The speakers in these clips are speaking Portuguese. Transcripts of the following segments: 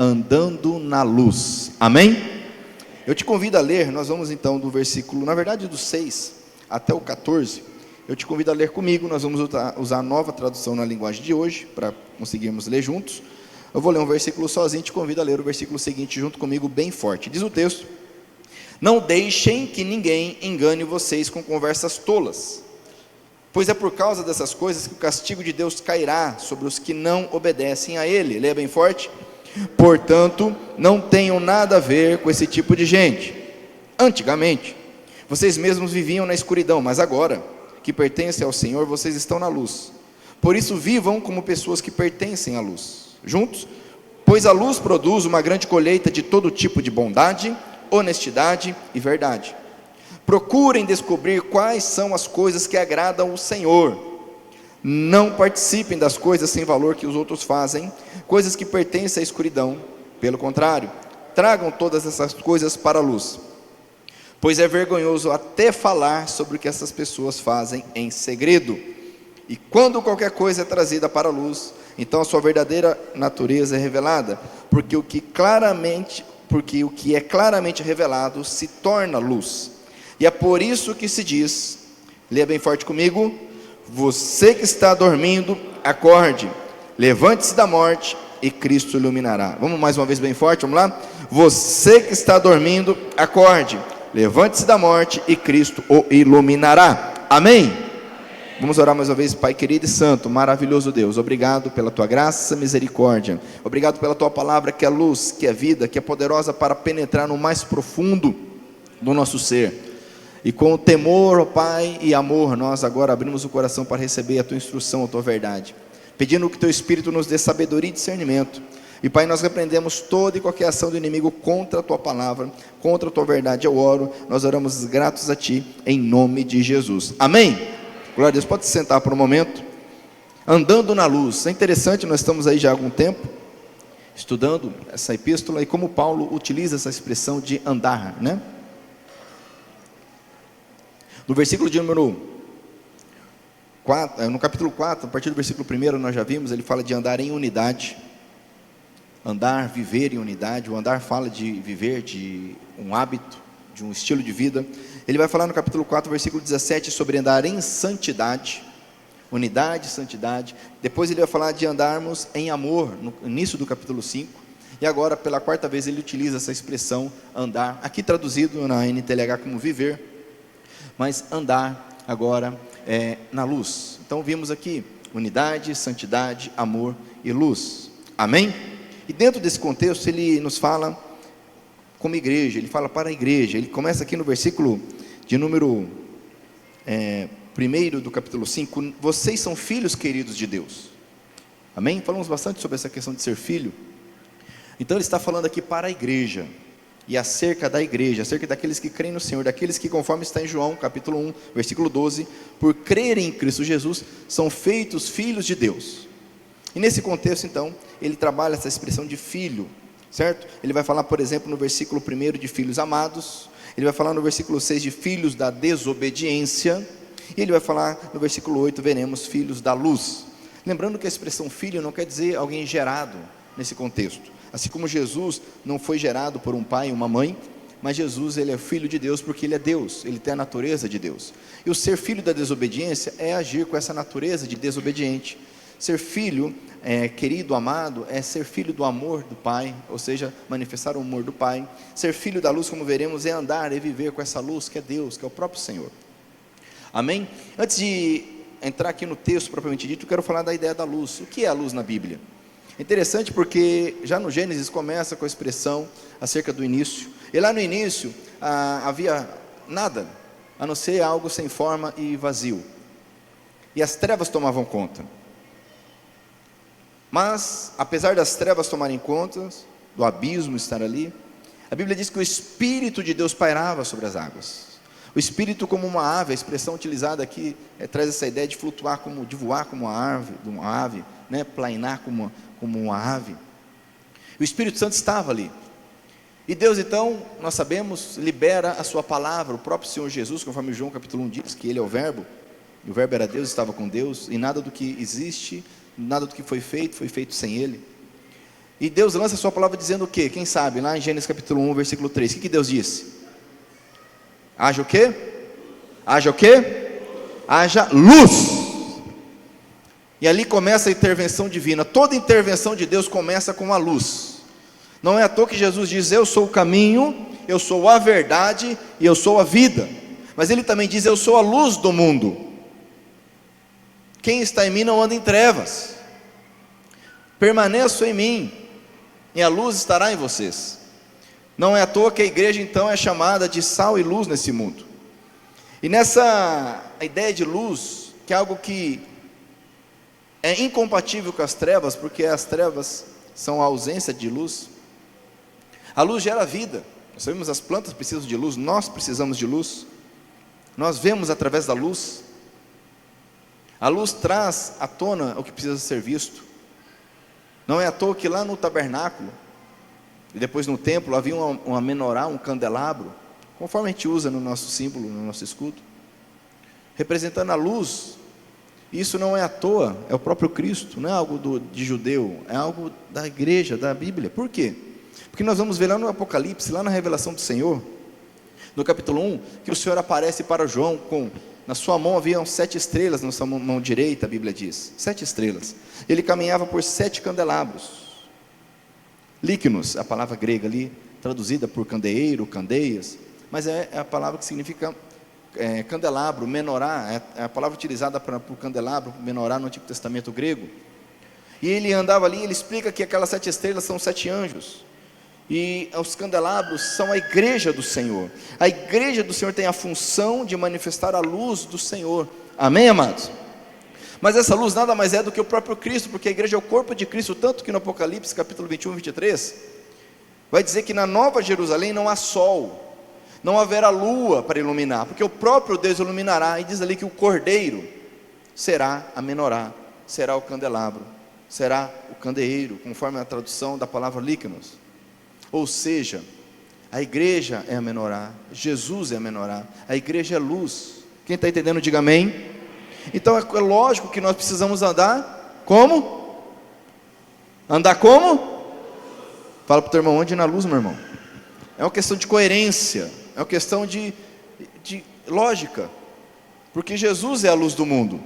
andando na luz. Amém? Eu te convido a ler, nós vamos então do versículo, na verdade do 6 até o 14, eu te convido a ler comigo, nós vamos usar a nova tradução na linguagem de hoje, para conseguirmos ler juntos. Eu vou ler um versículo sozinho, te convido a ler o versículo seguinte junto comigo, bem forte. Diz o texto: não deixem que ninguém engane vocês com conversas tolas, pois é por causa dessas coisas que o castigo de Deus cairá sobre os que não obedecem a Ele. Leia bem forte. Portanto, não tenham nada a ver com esse tipo de gente. Antigamente, vocês mesmos viviam na escuridão, mas agora, que pertencem ao Senhor, vocês estão na luz. Por isso, vivam como pessoas que pertencem à luz. Juntos, pois a luz produz uma grande colheita de todo tipo de bondade, honestidade e verdade. Procurem descobrir quais são as coisas que agradam o Senhor. Não participem das coisas sem valor que os outros fazem, coisas que pertencem à escuridão. Pelo contrário, tragam todas essas coisas para a luz, pois é vergonhoso até falar sobre o que essas pessoas fazem em segredo. E quando qualquer coisa é trazida para a luz, então a sua verdadeira natureza é revelada, porque o que é claramente revelado se torna luz. E é por isso que se diz, leia bem forte comigo: você que está dormindo, acorde, levante-se da morte e Cristo iluminará. Vamos mais uma vez bem forte, vamos lá? Você que está dormindo, acorde, levante-se da morte e Cristo o iluminará. Amém? Vamos orar mais uma vez. Pai querido e santo, maravilhoso Deus, obrigado pela tua graça e misericórdia, obrigado pela tua palavra que é luz, que é vida, que é poderosa para penetrar no mais profundo do nosso ser. E com temor, ó Pai, e amor, nós agora abrimos o coração para receber a tua instrução, a tua verdade, pedindo que teu Espírito nos dê sabedoria e discernimento. E Pai, nós repreendemos toda e qualquer ação do inimigo contra a tua palavra, contra a tua verdade. Eu oro, nós oramos gratos a ti, em nome de Jesus. Amém? Glória a Deus. Pode se sentar por um momento. Andando na luz. É interessante, nós estamos aí já há algum tempo estudando essa epístola e como Paulo utiliza essa expressão de andar, né? No versículo de número 4, no capítulo 4, a partir do versículo 1, nós já vimos, ele fala de andar em unidade. Andar, viver em unidade. O andar fala de viver, de um hábito, de um estilo de vida. Ele vai falar no capítulo 4, versículo 17, sobre andar em santidade. Unidade, santidade. Depois ele vai falar de andarmos em amor, no início do capítulo 5. E agora, pela quarta vez, ele utiliza essa expressão andar, aqui traduzido na NTLH como viver, mas andar agora na luz. Então vimos aqui unidade, santidade, amor e luz. Amém? E dentro desse contexto ele nos fala como igreja, ele fala para a igreja. Ele começa aqui no versículo de número 1 do capítulo 5, vocês são filhos queridos de Deus. Amém? Falamos bastante sobre essa questão de ser filho. Então ele está falando aqui para a igreja, e acerca da igreja, acerca daqueles que creem no Senhor, daqueles que, conforme está em João, capítulo 1, versículo 12, por crerem em Cristo Jesus, são feitos filhos de Deus. E nesse contexto, então, ele trabalha essa expressão de filho, certo? Ele vai falar, por exemplo, no versículo 1 de filhos amados, ele vai falar no versículo 6 de filhos da desobediência, e ele vai falar no versículo 8, veremos filhos da luz. Lembrando que a expressão filho não quer dizer alguém gerado nesse contexto. Assim como Jesus não foi gerado por um pai e uma mãe, mas Jesus, ele é filho de Deus porque ele é Deus, ele tem a natureza de Deus. E o ser filho da desobediência é agir com essa natureza de desobediente. Ser filho, querido, amado, é ser filho do amor do Pai, ou seja, manifestar o amor do Pai. Ser filho da luz, como veremos, é andar e viver com essa luz que é Deus, que é o próprio Senhor. Amém? Antes de entrar aqui no texto propriamente dito, eu quero falar da ideia da luz. O que é a luz na Bíblia? Interessante porque já no Gênesis começa com a expressão acerca do início. E lá no início havia nada, a não ser algo sem forma e vazio. E as trevas tomavam conta. Mas, apesar das trevas tomarem conta, do abismo estar ali, a Bíblia diz que o Espírito de Deus pairava sobre as águas. O Espírito como uma ave, a expressão utilizada aqui traz essa ideia de flutuar, de voar como uma ave, né? Plainar como uma ave. O Espírito Santo estava ali. E Deus então, nós sabemos, libera a sua palavra. O próprio Senhor Jesus, conforme João capítulo 1 diz, que ele é o verbo, e o verbo era Deus, estava com Deus, e nada do que existe, nada do que foi feito sem ele. E Deus lança a sua palavra dizendo o quê? Quem sabe? Lá em Gênesis capítulo 1, versículo 3. O que Deus disse? Haja o quê? Haja o quê? Haja luz. E ali começa a intervenção divina. Toda intervenção de Deus começa com a luz. Não é à toa que Jesus diz: eu sou o caminho, eu sou a verdade e eu sou a vida. Mas Ele também diz: eu sou a luz do mundo. Quem está em mim não anda em trevas. Permaneçam em mim, e a luz estará em vocês. Não é à toa que a igreja então é chamada de sal e luz nesse mundo. E nessa ideia de luz, que é algo que é incompatível com as trevas, porque as trevas são a ausência de luz. A luz gera vida. Nós sabemos, as plantas precisam de luz, nós precisamos de luz. Nós vemos através da luz. A luz traz à tona o que precisa ser visto. Não é à toa que lá no tabernáculo, e depois no templo, havia uma menorá, um candelabro, conforme a gente usa no nosso símbolo, no nosso escudo, representando a luz. Isso não é à toa, é o próprio Cristo, não é algo de judeu, é algo da igreja, da Bíblia. Por quê? Porque nós vamos ver lá no Apocalipse, lá na revelação do Senhor, no capítulo 1, que o Senhor aparece para João na sua mão haviam 7 estrelas, na sua mão direita, a Bíblia diz, 7 estrelas. Ele caminhava por 7 candelabros, líquenos, a palavra grega ali, traduzida por candeeiro, candeias, mas é a palavra que significa candelabro, menorá, é a palavra utilizada por candelabro, menorá no Antigo Testamento grego. E ele andava ali, ele explica que aquelas 7 estrelas são 7 anjos, e os candelabros são a igreja do Senhor. A igreja do Senhor tem a função de manifestar a luz do Senhor, amém, amados? Mas essa luz nada mais é do que o próprio Cristo, porque a igreja é o corpo de Cristo, tanto que no Apocalipse capítulo 21, 23, vai dizer que na Nova Jerusalém não há sol, não haverá lua para iluminar, porque o próprio Deus iluminará, e diz ali que o cordeiro será a menorá, será o candelabro, será o candeeiro, conforme a tradução da palavra líquenos. Ou seja, a igreja é a menorá, Jesus é a menorá, a igreja é luz. Quem está entendendo, diga amém. Então é lógico que nós precisamos andar como? Andar como? Fala para o teu irmão, ande na luz, meu irmão. É uma questão de coerência, é uma questão de lógica, porque Jesus é a luz do mundo,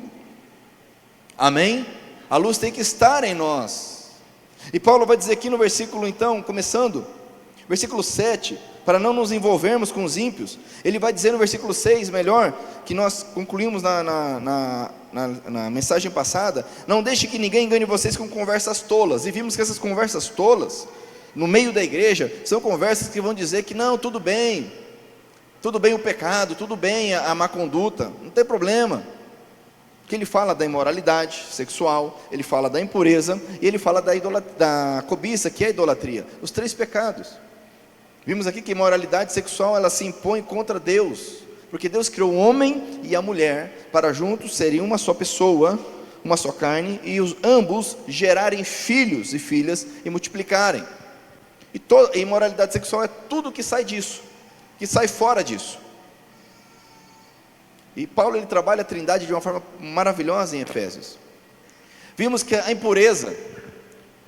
amém? A luz tem que estar em nós. E Paulo vai dizer aqui no versículo, então, começando, versículo 7, para não nos envolvermos com os ímpios, ele vai dizer no versículo 6, melhor, que nós concluímos na mensagem passada: não deixe que ninguém engane vocês com conversas tolas. E vimos que essas conversas tolas, no meio da igreja, são conversas que vão dizer que não, tudo bem o pecado, tudo bem a má conduta, não tem problema. Que ele fala da imoralidade sexual, ele fala da impureza, e ele fala da cobiça, que é a idolatria, os 3 pecados. Vimos aqui que a imoralidade sexual, ela se impõe contra Deus, porque Deus criou o homem e a mulher, para juntos seriam uma só pessoa, uma só carne, e ambos gerarem filhos e filhas, e multiplicarem. E a imoralidade sexual é tudo que sai disso, que sai fora disso. E Paulo, ele trabalha a trindade de uma forma maravilhosa em Efésios. Vimos que a impureza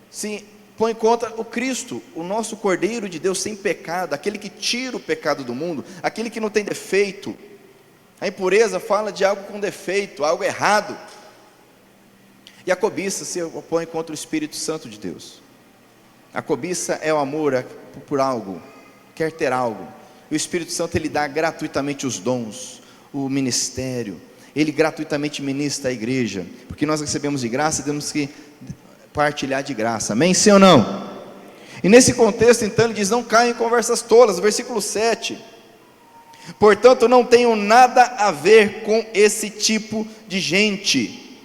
se põe contra o Cristo, o nosso Cordeiro de Deus sem pecado, aquele que tira o pecado do mundo, aquele que não tem defeito. A impureza fala de algo com defeito, algo errado. E a cobiça se opõe contra o Espírito Santo de Deus. A cobiça é o amor por algo, quer ter algo. E o Espírito Santo, ele dá gratuitamente os dons, o ministério, ele gratuitamente ministra a igreja, porque nós recebemos de graça e temos que partilhar de graça, amém? Sim ou não? E nesse contexto, então, ele diz: não caiam em conversas tolas, versículo 7, portanto não tenham nada a ver com esse tipo de gente.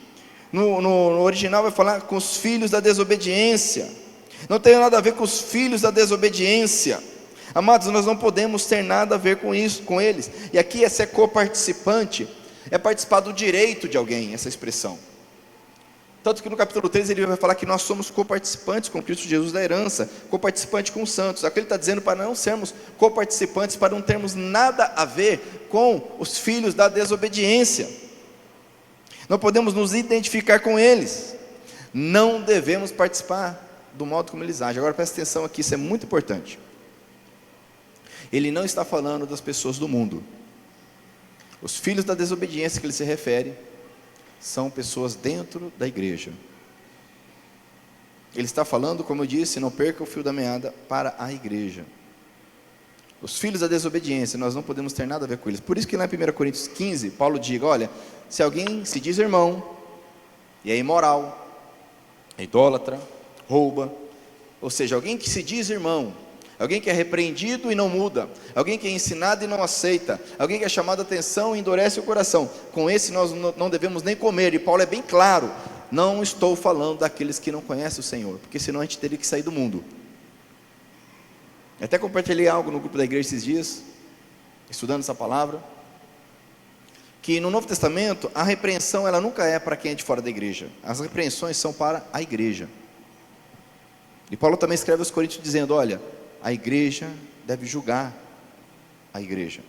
No original vai falar com os filhos da desobediência, não tenham nada a ver com os filhos da desobediência. Amados, nós não podemos ter nada a ver com isso, com eles. E aqui ser coparticipante é participar do direito de alguém, essa expressão. Tanto que no capítulo 3 ele vai falar que nós somos coparticipantes com Cristo Jesus da herança, coparticipante com os santos. Aqui ele está dizendo para não sermos coparticipantes, para não termos nada a ver com os filhos da desobediência. Não podemos nos identificar com eles, não devemos participar. do modo como eles agem. Agora presta atenção aqui, isso é muito importante. Ele não está falando das pessoas do mundo. Os filhos da desobediência que ele se refere são pessoas dentro da igreja. Ele está falando, como eu disse, não perca o fio da meada, para a igreja. Os filhos da desobediência, nós não podemos ter nada a ver com eles. Por isso que lá em 1 Coríntios 15, Paulo diz, olha, se alguém se diz irmão, e é imoral, é idólatra, rouba, ou seja, alguém que se diz irmão, alguém que é repreendido e não muda, alguém que é ensinado e não aceita, alguém que é chamado a atenção e endurece o coração, com esse nós não devemos nem comer. E Paulo é bem claro, não estou falando daqueles que não conhecem o Senhor, porque senão a gente teria que sair do mundo. Eu até compartilhei algo no grupo da igreja esses dias, estudando essa palavra, que no Novo Testamento a repreensão ela nunca é para quem é de fora da igreja, as repreensões são para a igreja. E Paulo também escreve aos Coríntios dizendo, olha, a igreja deve julgar a igreja,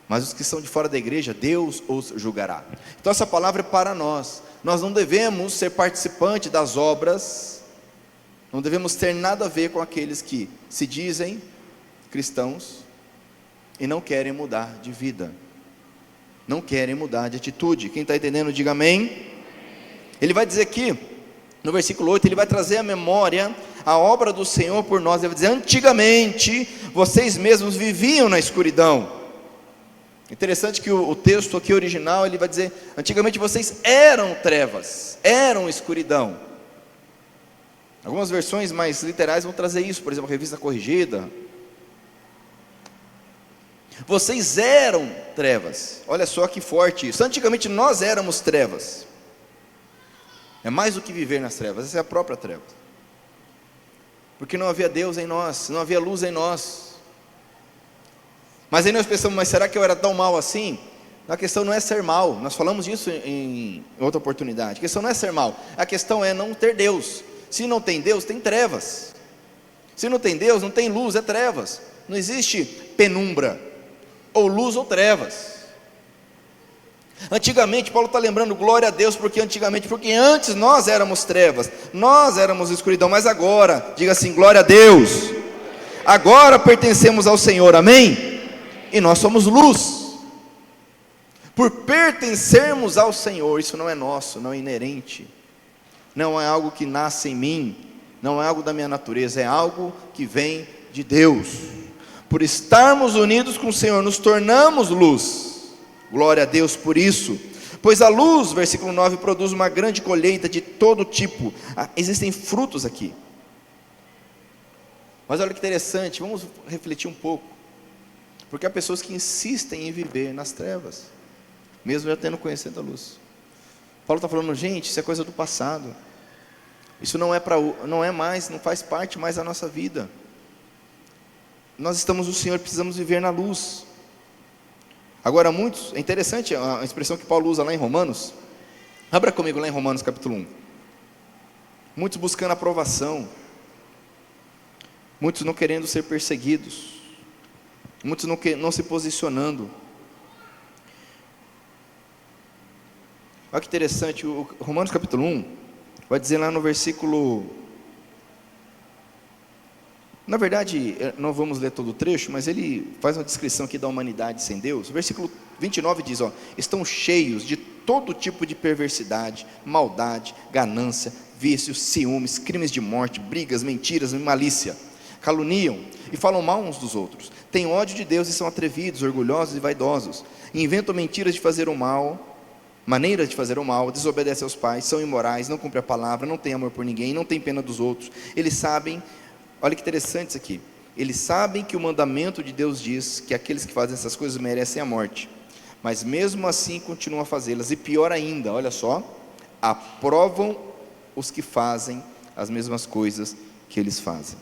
mas os que são de fora da igreja, Deus os julgará. Então essa palavra é para nós. Nós não devemos ser participantes das obras, não devemos ter nada a ver com aqueles que se dizem cristãos e não querem mudar de vida, não querem mudar de atitude. Quem está entendendo, diga amém. Ele vai dizer aqui, no versículo 8, ele vai trazer à memória a obra do Senhor por nós. Ele vai dizer, antigamente vocês mesmos viviam na escuridão. Interessante que o texto aqui original, ele vai dizer, antigamente vocês eram trevas, eram escuridão. Algumas versões mais literais vão trazer isso, por exemplo, a Revista Corrigida. Vocês eram trevas, olha só que forte isso. Antigamente nós éramos trevas. É mais do que viver nas trevas, essa é a própria treva. Porque não havia Deus em nós, não havia luz em nós. Mas aí nós pensamos, mas será que eu era tão mal assim? A questão não é ser mal, nós falamos disso em outra oportunidade. A questão não é ser mal, a questão é não ter Deus. Se não tem Deus, tem trevas. Se não tem Deus, não tem luz, é trevas. Não existe penumbra, ou luz ou trevas. Antigamente, Paulo está lembrando, glória a Deus, porque antes nós éramos trevas, nós éramos escuridão, mas agora, diga assim, glória a Deus, agora pertencemos ao Senhor, amém? E nós somos luz. Por pertencermos ao Senhor, isso não é nosso, não é inerente, não é algo que nasce em mim, não é algo da minha natureza, é algo que vem de Deus. Por estarmos unidos com o Senhor, nos tornamos luz. Glória a Deus por isso. Pois a luz, versículo 9, produz uma grande colheita de todo tipo. Existem frutos aqui. Mas olha que interessante, vamos refletir um pouco. Porque há pessoas que insistem em viver nas trevas, mesmo já tendo conhecido a luz. Paulo está falando, gente, isso é coisa do passado. Isso não é mais, não faz parte mais da nossa vida. Nós estamos no Senhor, precisamos viver na luz. Agora muitos, é interessante a expressão que Paulo usa lá em Romanos. Abra comigo lá em Romanos capítulo 1. Muitos buscando aprovação, muitos não querendo ser perseguidos, muitos não se posicionando. Olha que interessante, o Romanos capítulo 1, vai dizer lá no versículo... Na verdade, não vamos ler todo o trecho, mas ele faz uma descrição aqui da humanidade sem Deus. O versículo 29 diz, estão cheios de todo tipo de perversidade, maldade, ganância, vícios, ciúmes, crimes de morte, brigas, mentiras e malícia. Caluniam e falam mal uns dos outros. Têm ódio de Deus e são atrevidos, orgulhosos e vaidosos. E inventam mentiras de fazer o mal, maneiras de fazer o mal, desobedecem aos pais, são imorais, não cumprem a palavra, não têm amor por ninguém, não têm pena dos outros. Eles sabem... Olha que interessante isso aqui. Eles sabem que o mandamento de Deus diz que aqueles que fazem essas coisas merecem a morte, mas mesmo assim continuam a fazê-las. E pior ainda, olha só, aprovam os que fazem as mesmas coisas que eles fazem.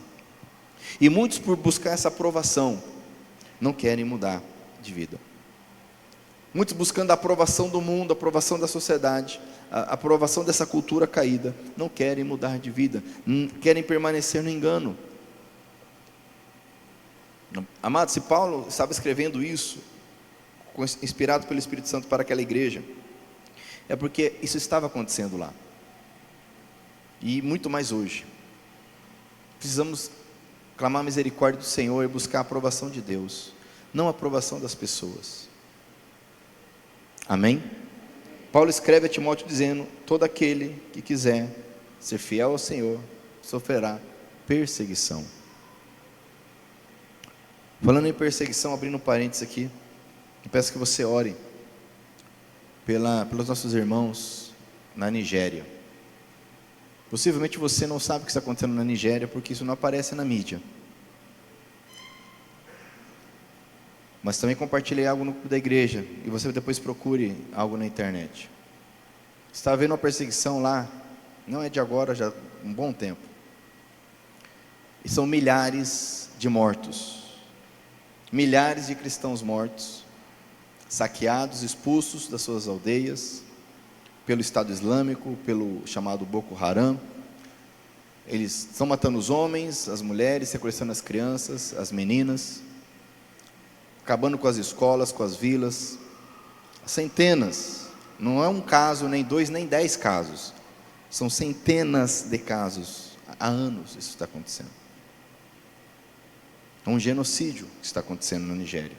E muitos, por buscar essa aprovação, não querem mudar de vida. Muitos buscando a aprovação do mundo, a aprovação da sociedade, a aprovação dessa cultura caída, não querem mudar de vida, querem permanecer no engano. Amado, se Paulo estava escrevendo isso, inspirado pelo Espírito Santo para aquela igreja, é porque isso estava acontecendo lá. e muito mais hoje. Precisamos clamar a misericórdia do Senhor e buscar a aprovação de Deus, não a aprovação das pessoas. Amém? Paulo escreve a Timóteo dizendo: todo aquele que quiser ser fiel ao Senhor sofrerá perseguição. Falando em perseguição, abrindo um parênteses aqui, eu peço que você ore pelos nossos irmãos na Nigéria. Possivelmente você não sabe o que está acontecendo na Nigéria, porque isso não aparece na mídia. Mas também compartilhei algo no grupo da igreja, e você depois procure algo na internet. Está havendo uma perseguição lá, não é de agora, já há um bom tempo. E são milhares de mortos, milhares de cristãos mortos, saqueados, expulsos das suas aldeias, pelo Estado Islâmico, pelo chamado Boko Haram. Eles estão matando os homens, as mulheres, sequestrando as crianças, as meninas, acabando com as escolas, com as vilas. Centenas, não é um caso, nem 2, nem 10 casos, são centenas de casos, há anos isso está acontecendo. É um genocídio que está acontecendo na Nigéria.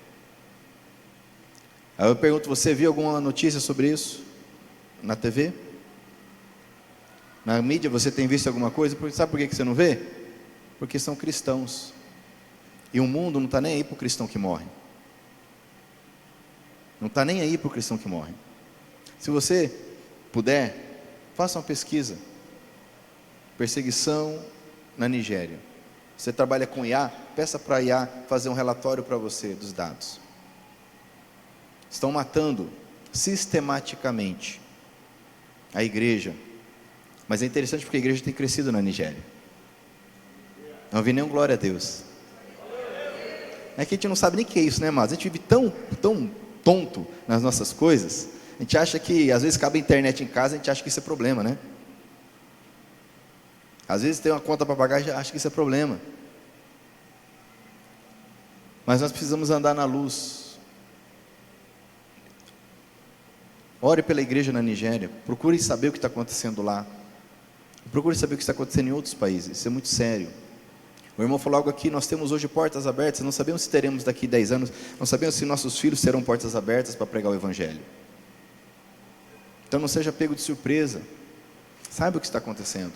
Aí eu pergunto, você viu alguma notícia sobre isso na TV? Na mídia você tem visto alguma coisa? Sabe por que você não vê? Porque são cristãos, e o mundo não está nem aí para o cristão que morre. Não está nem aí para o cristão que morre. Se você puder, faça uma pesquisa. Perseguição na Nigéria. Você trabalha com IA, peça para a IA fazer um relatório para você dos dados. Estão matando sistematicamente a igreja. Mas é interessante porque a igreja tem crescido na Nigéria. Não vi nenhum glória a Deus. É que a gente não sabe nem o que é isso, né, amados? A gente vive tão tonto nas nossas coisas. A gente acha que, às vezes, cabe a internet em casa, a gente acha que isso é problema, né? Às vezes tem uma conta para pagar e já acha que isso é problema. Mas nós precisamos andar na luz. Ore pela igreja na Nigéria. Procure saber o que está acontecendo lá. Procure saber o que está acontecendo em outros países. Isso é muito sério. O irmão falou algo aqui: nós temos hoje portas abertas. Não sabemos se teremos daqui 10 anos. Não sabemos se nossos filhos terão portas abertas para pregar o Evangelho. Então não seja pego de surpresa. Saiba o que está acontecendo.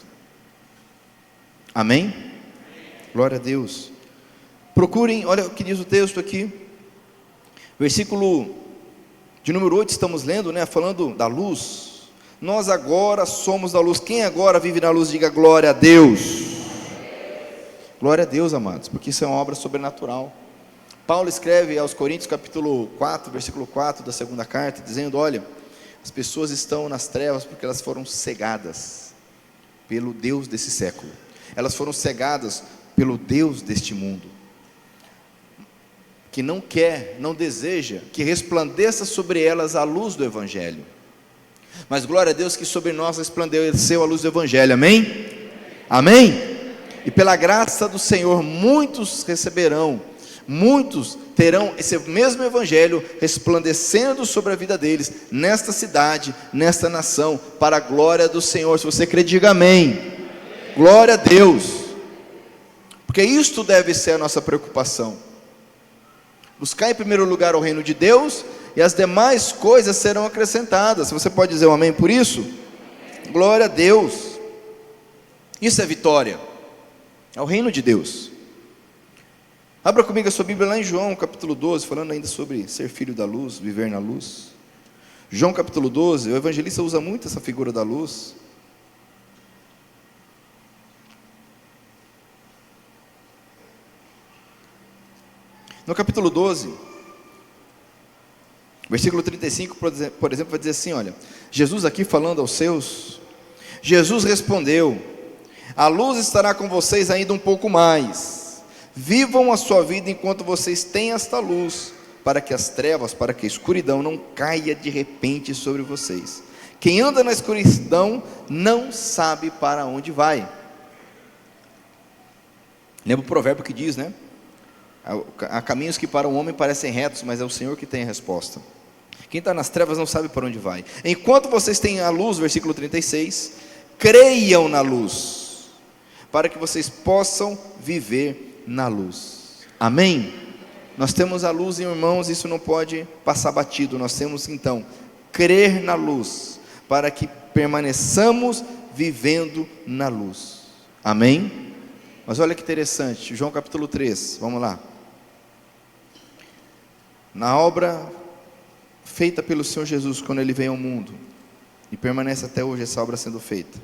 Amém? Glória a Deus. Procurem, olha o que diz o texto aqui. Versículo de número 8 estamos lendo, né? Falando da luz. Nós agora somos da luz. Quem agora vive na luz, diga glória a Deus. Glória a Deus, amados, porque isso é uma obra sobrenatural. Paulo escreve aos Coríntios, capítulo 4, versículo 4 da segunda carta, dizendo: olha, as pessoas estão nas trevas porque elas foram cegadas pelo Deus desse século. Elas foram cegadas pelo Deus deste mundo, que não quer, não deseja que resplandeça sobre elas a luz do Evangelho. Mas glória a Deus que sobre nós resplandeceu a luz do Evangelho. Amém? Amém? E pela graça do Senhor muitos receberão, muitos terão esse mesmo Evangelho resplandecendo sobre a vida deles, nesta cidade, nesta nação, para a glória do Senhor. Se você crê, diga amém. Glória a Deus. Porque isto deve ser a nossa preocupação. Buscar em primeiro lugar o reino de Deus, e as demais coisas serão acrescentadas. Você pode dizer um amém por isso? Glória a Deus. Isso é vitória. É o reino de Deus. Abra comigo a sua Bíblia lá em João capítulo 12, falando ainda sobre ser filho da luz, viver na luz. João capítulo 12, o evangelista usa muito essa figura da luz. No capítulo 12, versículo 35, por exemplo, vai dizer assim, olha, Jesus aqui falando aos seus, Jesus respondeu: a luz estará com vocês ainda um pouco mais, vivam a sua vida enquanto vocês têm esta luz, para que as trevas, para que a escuridão não caia de repente sobre vocês. Quem anda na escuridão não sabe para onde vai. Lembra o provérbio que diz, né? Há caminhos que para o homem parecem retos, mas é o Senhor que tem a resposta. Quem está nas trevas não sabe para onde vai. Enquanto vocês têm a luz, versículo 36, creiam na luz, para que vocês possam viver na luz. Amém? Nós temos a luz, irmãos, isso não pode passar batido. Nós temos então crer na luz, para que permaneçamos vivendo na luz. Amém? Mas olha que interessante, João capítulo 3, vamos lá. Na obra feita pelo Senhor Jesus, quando Ele veio ao mundo, e permanece até hoje essa obra sendo feita.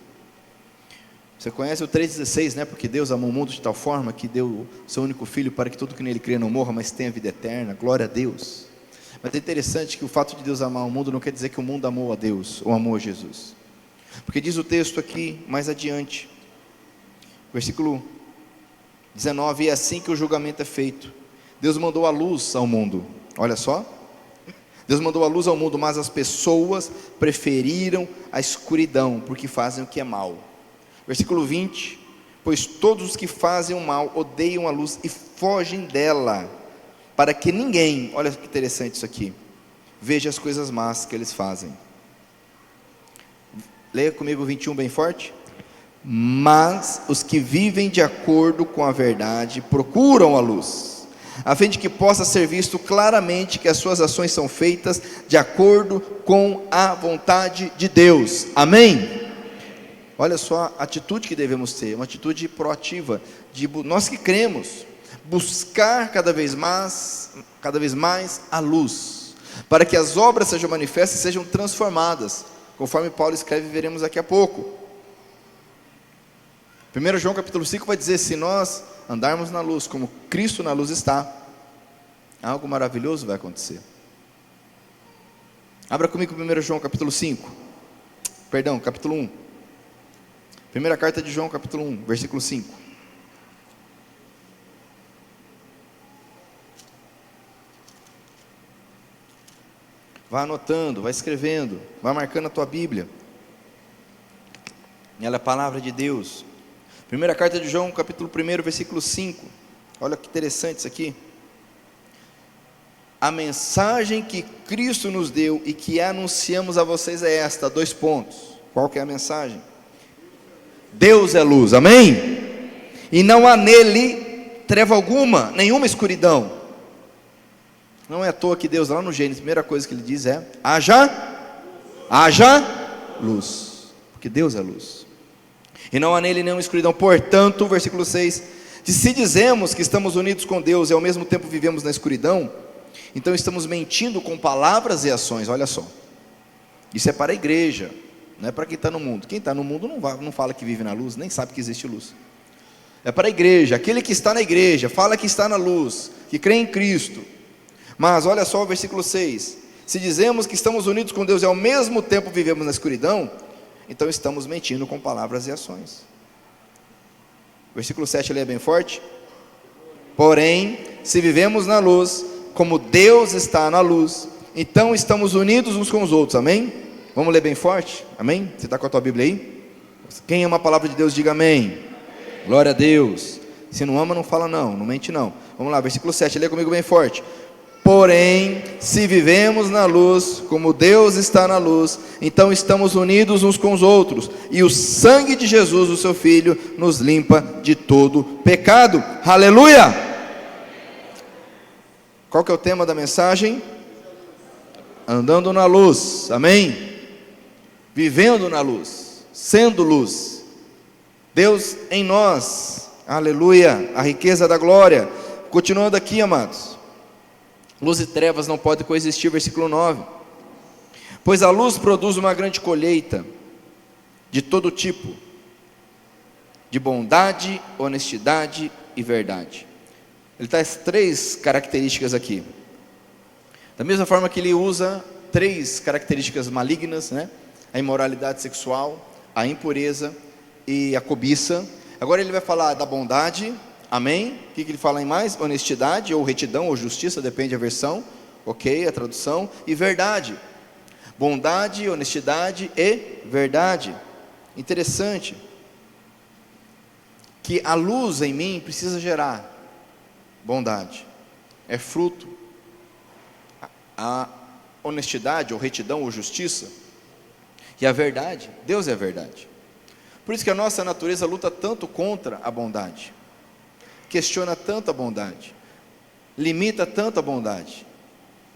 Você conhece o 3,16, né? Porque Deus amou o mundo de tal forma que deu o seu único filho para que todo que nele crê não morra, mas tenha vida eterna. Glória a Deus. Mas é interessante que o fato de Deus amar o mundo não quer dizer que o mundo amou a Deus ou amou a Jesus. Porque diz o texto aqui, mais adiante, versículo 19: é assim que o julgamento é feito. Deus mandou a luz ao mundo. Olha só. Deus mandou a luz ao mundo, mas as pessoas preferiram a escuridão, porque fazem o que é mal. Versículo 20: pois todos os que fazem o mal odeiam a luz e fogem dela, para que ninguém, olha que interessante isso aqui, veja as coisas más que eles fazem. Leia comigo o 21 bem forte. Mas os que vivem de acordo com a verdade procuram a luz, a fim de que possa ser visto claramente que as suas ações são feitas de acordo com a vontade de Deus. Amém? Olha só a atitude que devemos ter, uma atitude proativa, nós que cremos, buscar cada vez mais a luz, para que as obras sejam manifestas e sejam transformadas, conforme Paulo escreve, veremos daqui a pouco. 1 João capítulo 5 vai dizer: se nós andarmos na luz, como Cristo na luz está, algo maravilhoso vai acontecer. Abra comigo 1 João capítulo 5, perdão, capítulo 1, primeira carta de João capítulo 1, versículo 5. Vai anotando, vai escrevendo, vai marcando a tua Bíblia, ela é a palavra de Deus. Primeira carta de João, capítulo 1, versículo 5. Olha que interessante isso aqui. A mensagem que Cristo nos deu e que anunciamos a vocês é esta, 2 pontos. Qual que é a mensagem? Deus é luz, amém? E não há nele treva alguma, nenhuma escuridão. Não é à toa que Deus, lá no Gênesis, a primeira coisa que Ele diz é: haja luz, porque Deus é luz. E não há nele nenhuma escuridão. Portanto, versículo 6, se dizemos que estamos unidos com Deus e ao mesmo tempo vivemos na escuridão, então estamos mentindo com palavras e ações. Olha só, isso é para a igreja, não é para quem está no mundo. Quem está no mundo não fala que vive na luz, nem sabe que existe luz. É para a igreja, aquele que está na igreja, fala que está na luz, que crê em Cristo. Mas olha só o versículo 6, se dizemos que estamos unidos com Deus e ao mesmo tempo vivemos na escuridão, então estamos mentindo com palavras e ações. Versículo 7, leia bem forte. Porém, se vivemos na luz, como Deus está na luz, então estamos unidos uns com os outros, amém? Vamos ler bem forte, amém? Você está com a tua Bíblia aí? Quem ama a palavra de Deus, diga amém. Glória a Deus. Se não ama, não fala não mente não. Vamos lá, versículo 7, leia comigo bem forte. Porém, se vivemos na luz, como Deus está na luz, então estamos unidos uns com os outros, e o sangue de Jesus, o seu Filho, nos limpa de todo pecado. Aleluia! Qual que é o tema da mensagem? Andando na luz, amém? Vivendo na luz, sendo luz. Deus em nós, aleluia, a riqueza da glória. Continuando aqui, amados. Luz e trevas não podem coexistir, versículo 9. Pois a luz produz uma grande colheita de todo tipo, de bondade, honestidade e verdade. Ele traz 3 características aqui. Da mesma forma que ele usa 3 características malignas, né? A imoralidade sexual, a impureza e a cobiça. Agora ele vai falar da bondade. Amém? O que ele fala em mais? Honestidade, ou retidão, ou justiça, depende da versão, ok, a tradução, e verdade, bondade, honestidade e verdade. Interessante, que a luz em mim precisa gerar bondade, é fruto, a honestidade, ou retidão, ou justiça, e a verdade, Deus é a verdade. Por isso que a nossa natureza luta tanto contra a bondade, questiona tanto a bondade, limita tanto a bondade.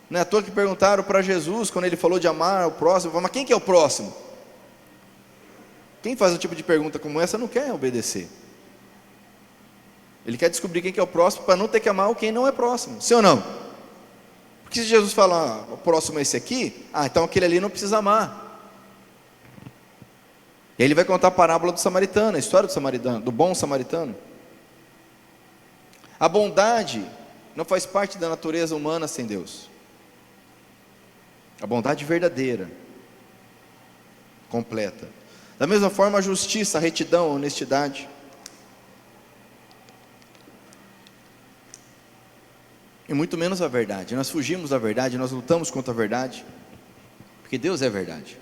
Não é à toa que perguntaram para Jesus, quando ele falou de amar o próximo, mas quem que é o próximo? Quem faz um tipo de pergunta como essa não quer obedecer. Ele quer descobrir quem que é o próximo para não ter que amar quem não é próximo, sim ou não? Porque se Jesus falar, o próximo é esse aqui, então aquele ali não precisa amar. E aí ele vai contar a parábola do samaritano, a história do samaritano, do bom samaritano. A bondade não faz parte da natureza humana sem Deus. A bondade verdadeira, completa. Da mesma forma, a justiça, a retidão, a honestidade. E muito menos a verdade. Nós fugimos da verdade, nós lutamos contra a verdade, porque Deus é a verdade.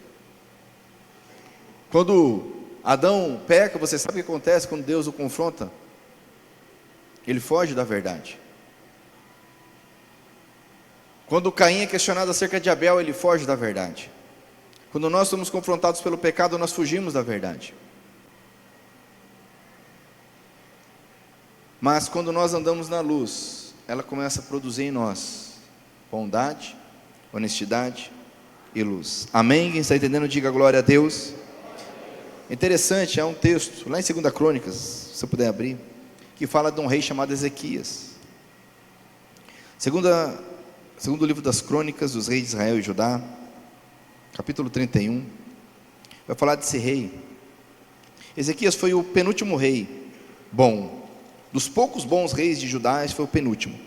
Quando Adão peca, você sabe o que acontece quando Deus o confronta? Ele foge da verdade. Quando Caim é questionado acerca de Abel, ele foge da verdade. Quando nós somos confrontados pelo pecado, nós fugimos da verdade. Mas quando nós andamos na luz, ela começa a produzir em nós bondade, honestidade e luz. Amém? Quem está entendendo, diga glória a Deus. Interessante, há um texto lá em 2 Crônicas, se eu puder abrir, que fala de um rei chamado Ezequias. Segundo livro das Crônicas dos reis de Israel e Judá, capítulo 31, vai falar desse rei. Ezequias foi o penúltimo rei bom. Dos poucos bons reis de Judá, esse foi o penúltimo.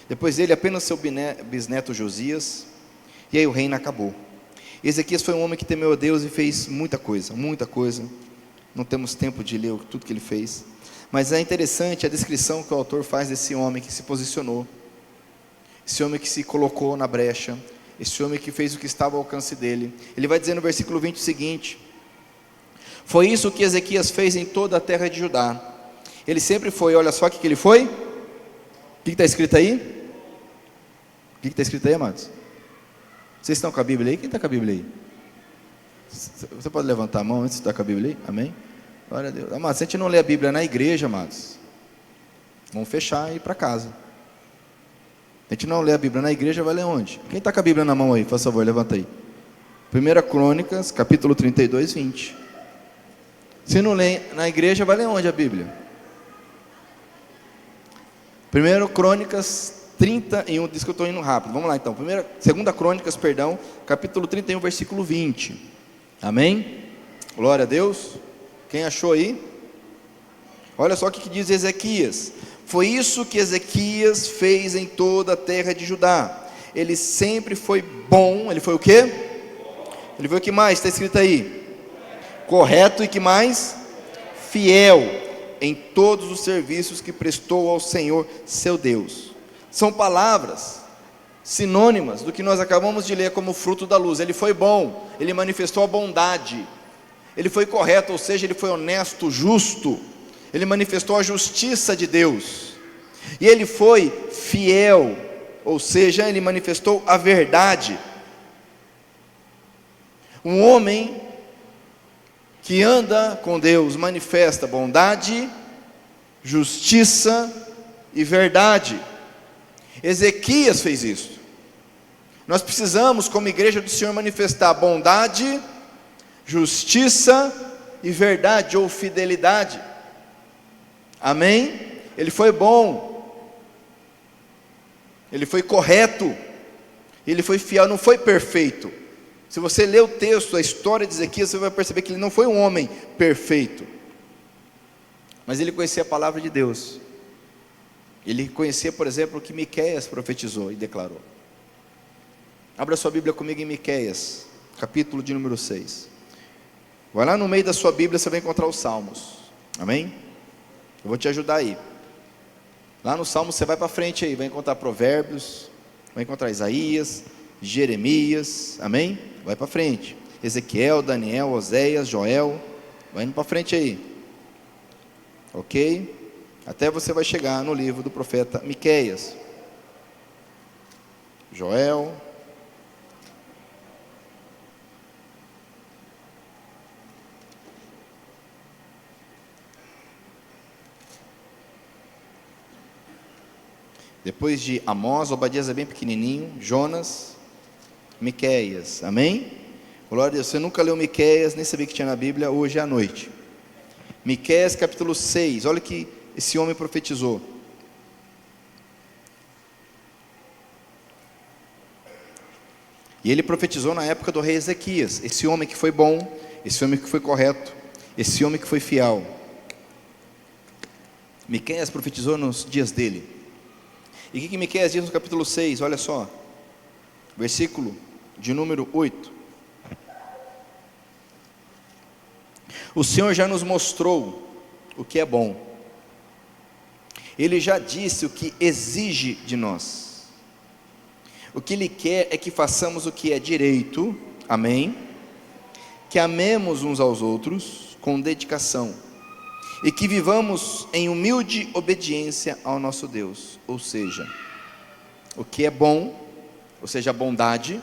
Depois dele, apenas seu bisneto Josias, e aí o reino acabou. Ezequias foi um homem que temeu a Deus e fez muita coisa, muita coisa. Não temos tempo de ler tudo que ele fez, mas é interessante a descrição que o autor faz desse homem que se posicionou, esse homem que se colocou na brecha, esse homem que fez o que estava ao alcance dele. Ele vai dizer no versículo 20 o seguinte: foi isso que Ezequias fez em toda a terra de Judá. Ele sempre foi, olha só o que ele foi. O que está escrito aí? O que está escrito aí, amados? Vocês estão com a Bíblia aí? Quem está com a Bíblia aí? Você pode levantar a mão antes de estar com a Bíblia aí? Amém? Glória a Deus. Amados, se a gente não lê a Bíblia na igreja, amados, vamos fechar e ir para casa. Se a gente não lê a Bíblia na igreja, vai ler onde? Quem está com a Bíblia na mão aí? Por favor, levanta aí. 1 Crônicas, capítulo 32, 20. Se não lê na igreja, vai ler onde a Bíblia? 1 Crônicas 31, diz que eu estou indo rápido, vamos lá então. 2 Crônicas, capítulo 31, versículo 20. Amém? Glória a Deus. Quem achou aí? Olha só o que diz Ezequias. Foi isso que Ezequias fez em toda a terra de Judá. Ele sempre foi bom. Ele foi o quê? Ele foi o que mais? Está escrito aí. Correto e que mais? Fiel em todos os serviços que prestou ao Senhor seu Deus. São palavras sinônimas do que nós acabamos de ler como fruto da luz. Ele foi bom, ele manifestou a bondade. Ele foi correto, ou seja, ele foi honesto, justo. Ele manifestou a justiça de Deus. E ele foi fiel, ou seja, ele manifestou a verdade. Um homem que anda com Deus manifesta bondade, justiça e verdade. Ezequias fez isso. Nós precisamos, como igreja do Senhor, manifestar bondade, justiça e verdade ou fidelidade. Amém? Ele foi bom, ele foi correto, ele foi fiel, não foi perfeito. Se você ler o texto, a história de Ezequias, você vai perceber que ele não foi um homem perfeito, mas ele conhecia a palavra de Deus. Ele conhecia, por exemplo, o que Miqueias profetizou e declarou. Abra sua Bíblia comigo em Miqueias, capítulo de número 6. Vai lá no meio da sua Bíblia, você vai encontrar os Salmos. Amém? Eu vou te ajudar aí. Lá no Salmo você vai para frente aí, vai encontrar Provérbios, vai encontrar Isaías, Jeremias, amém? Vai para frente. Ezequiel, Daniel, Oséias, Joel, vai indo para frente aí. Ok? Até você vai chegar no livro do profeta Miqueias. Joel. Depois de Amós, Obadias é bem pequenininho, Jonas, Miqueias, amém? Glória a Deus. Você nunca leu Miqueias, nem sabia que tinha na Bíblia, hoje à noite. Miqueias capítulo 6, olha que esse homem profetizou. E ele profetizou na época do rei Ezequias, esse homem que foi bom, esse homem que foi correto, esse homem que foi fiel. Miqueias profetizou nos dias dele. E o que Miqueias diz no capítulo 6? Olha só, versículo de número 8. O Senhor já nos mostrou o que é bom. Ele já disse o que exige de nós. O que Ele quer é que façamos o que é direito, amém? Que amemos uns aos outros com dedicação e que vivamos em humilde obediência ao nosso Deus. Ou seja, o que é bom, ou seja, a bondade.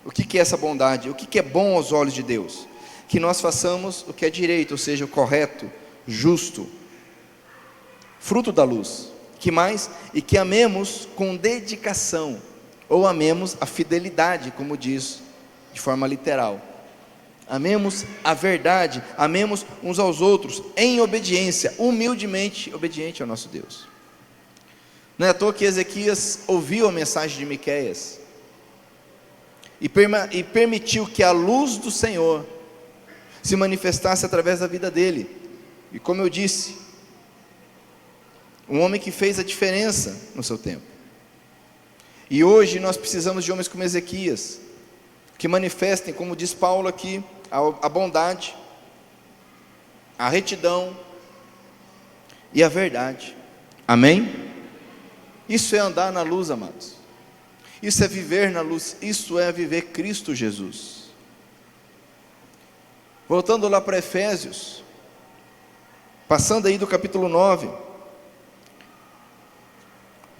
O que é essa bondade? O que é bom aos olhos de Deus? Que nós façamos o que é direito, ou seja, o correto, justo, fruto da luz. Que mais? E que amemos com dedicação, ou amemos a fidelidade, como diz de forma literal. Amemos a verdade, amemos uns aos outros em obediência, humildemente obediente ao nosso Deus. Não é à toa que Ezequias ouviu a mensagem de Miqueias e permitiu que a luz do Senhor se manifestasse através da vida dele. E como eu disse, um homem que fez a diferença no seu tempo. E hoje nós precisamos de homens como Ezequias, que manifestem, como diz Paulo aqui, a bondade, a retidão e a verdade. Amém? Isso é andar na luz, amados. Isso é viver na luz. Isso é viver Cristo Jesus. Voltando lá para Efésios, passando aí do capítulo 9,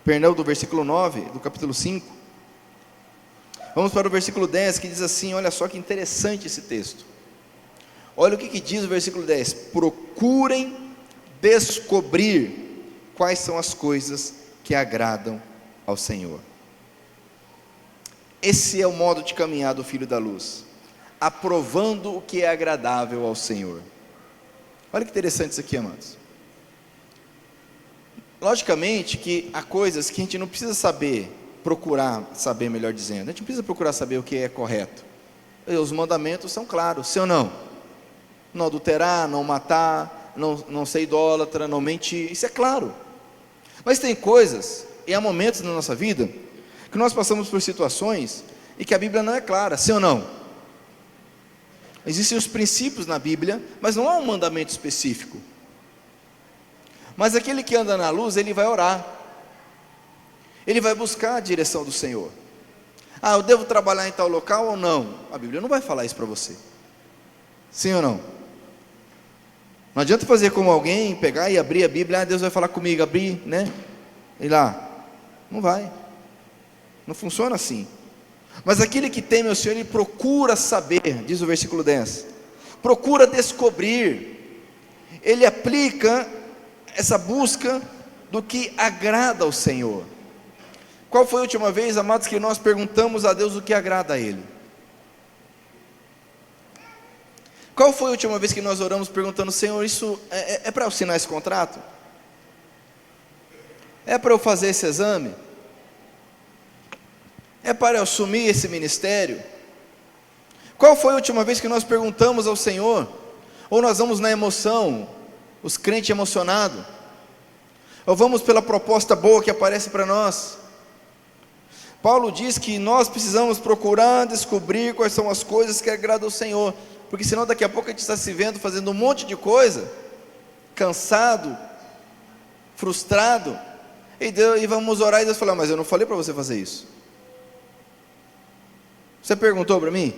perdão, do versículo 9, do capítulo 5, vamos para o versículo 10, que diz assim, olha só que interessante esse texto. Olha o que diz o versículo 10: procurem descobrir quais são as coisas que agradam ao Senhor. Esse é o modo de caminhar do Filho da Luz, aprovando o que é agradável ao Senhor. Olha que interessante isso aqui, amados. Logicamente que há coisas que a gente não precisa procurar saber, melhor dizendo. A gente não precisa procurar saber o que é correto. Os mandamentos são claros, sim ou não? Não adulterar, não matar, não ser idólatra, não mentir, isso é claro. Mas tem coisas, e há momentos na nossa vida, que nós passamos por situações, e que a Bíblia não é clara, sim ou não? Existem os princípios na Bíblia, mas não há um mandamento específico. Mas aquele que anda na luz, ele vai orar, ele vai buscar a direção do Senhor. Ah, eu devo trabalhar em tal local ou não? A Bíblia não vai falar isso para você, sim ou não? Não adianta fazer como alguém, pegar e abrir a Bíblia, Deus vai falar comigo, abrir, né? E lá, não vai, não funciona assim. Mas aquele que teme ao Senhor, ele procura saber, diz o versículo 10, procura descobrir, ele aplica essa busca do que agrada ao Senhor. Qual foi a última vez, amados, que nós perguntamos a Deus o que agrada a Ele? Qual foi a última vez que nós oramos perguntando, Senhor, isso é para eu assinar esse contrato? É para eu fazer esse exame? É para eu assumir esse ministério? Qual foi a última vez que nós perguntamos ao Senhor? Ou nós vamos na emoção, os crentes emocionados? Ou vamos pela proposta boa que aparece para nós? Paulo diz que nós precisamos procurar descobrir quais são as coisas que agradam ao Senhor, porque senão daqui a pouco a gente está se vendo fazendo um monte de coisa, cansado, frustrado, e vamos orar e Deus fala, mas eu não falei para você fazer isso. Você perguntou para mim?